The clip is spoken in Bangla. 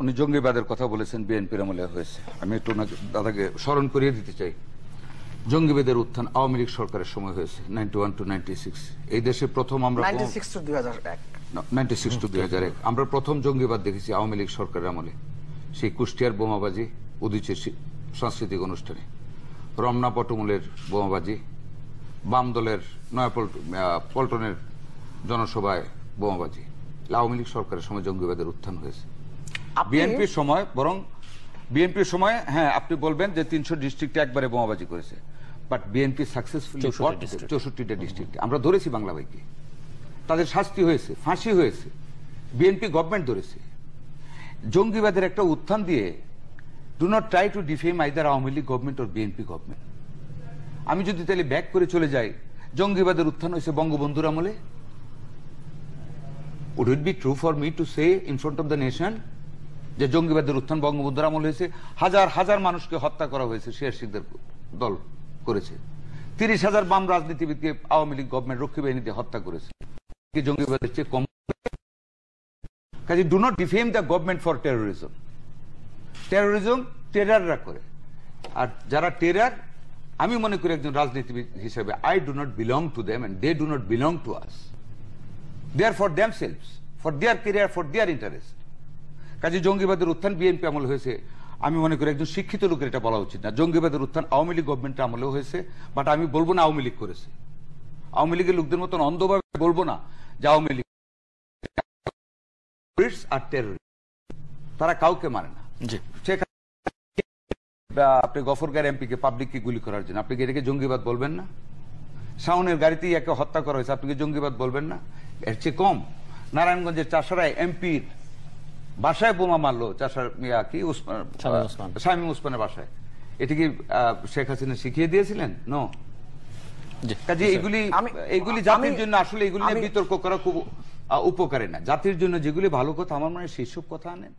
উনি জঙ্গিবাদের কথা বলেছেন, বিএনপির আমলে হয়েছে। আমি একটু দাদাকে স্মরণ করিয়ে দিতে চাই, জঙ্গিবাদের উত্থান আওয়ামী লীগ সরকারের সময় হয়েছে, 91 to 96। এই দেশে প্রথম আমরা 96 to 2001 96 to 2001 আমরা প্রথম জঙ্গিবাদ দেখেছি আওয়ামী লীগ সরকারের আমলে। সেই কুষ্টিয়ার বোমাবাজি, উদীচীর সাংস্কৃতিক অনুষ্ঠানে, রমনা পটমূলের বোমাবাজি, বাম দলের পল্টনের জনসভায় বোমাবাজি। আওয়ামী লীগ সরকারের সময় জঙ্গিবাদের উত্থান হয়েছে। বিএনপির সময় বরং বিএনপির সময়, হ্যাঁ আপনি বলবেন যে 300 ডিস্ট্রিক্টে একবারে বোমাবাজি করেছে, বাট বিএনপি সাকসেসফুলি 64টা ডিস্ট্রিক্টে আমরা ধরেছি বাংলা ভাইকে, তাদের শাস্তি হয়েছে, ফাঁসি হয়েছে, বিএনপি গভর্নমেন্ট ধরেছে। জঙ্গিবাদের একটা উত্থান দিয়ে do not try to defame either Awami League government or BNP government. আমি যদি তাহলে ব্যাক করে চলে যাই, জঙ্গিবাদের উত্থান হয়েছে বঙ্গবন্ধুর আমলে, would it be true for me to say in front of the nation যে জঙ্গিবাদের উত্থান বঙ্গবন্ধুর আমলে হয়েছে? হাজার হাজার মানুষকে হত্যা করা হয়েছে, শিয়াশিকদের দল করেছে। 30,000 বাম রাজনীতিবিদকে আওয়ামী লীগ গভর্নমেন্ট রক্ষী বাহিনীতে হত্যা করেছে। কি জঙ্গিবাদের চেয়ে কম? কাজে do not defame the government for terrorism. Terrorism টেরাররা করে, আর যারা টেরার, আমি মনে করি একজন রাজনীতিবিদ হিসেবে, I do not belong to them and they do not belong to us. They are for themselves, for their career, for their interest. কাজে জঙ্গিবাদের উত্থান বিএনপি আমল হয়েছে, আমি মনে করি একজন শিক্ষিত লোকের এটা বলা উচিত না। জঙ্গিবাদের উত্থান আওয়ামী লীগ গভর্নমেন্টের আমলেও হয়েছে, বাট আমি বলবো না আওয়ামী লীগ করেছে। আওয়ামী লীগের লোকদের মতন অন্ধভাবে বলবো না যে আওয়ামী লীগ আর টেররিস্ট, তারা কাউকে মানে না। আপনি গফরগাঁর এমপি কে পাবলিককে গুলি করার জন্য, আপনি এটাকে জঙ্গিবাদ বলবেন না? শাওনের গাড়িতেই একে হত্যা করা হয়েছে, আপনি কি জঙ্গিবাদ বলবেন না? এর চেয়ে কম নারায়ণগঞ্জের চাষারায় এমপির বাসায় বোমা মারলো, চাষার মিয়া কি শামীম ওসমানের বাসায়। এটি কি শেখ হাসিনা শিখিয়ে দিয়েছিলেন? নো। কাজে এগুলি জাতির জন্য আসলে এগুলি নিয়ে বিতর্ক করা খুব উপকারী না। জাতির জন্য যেগুলি ভালো কথা, আমার মনে হয় সেই সব কথা আনেন।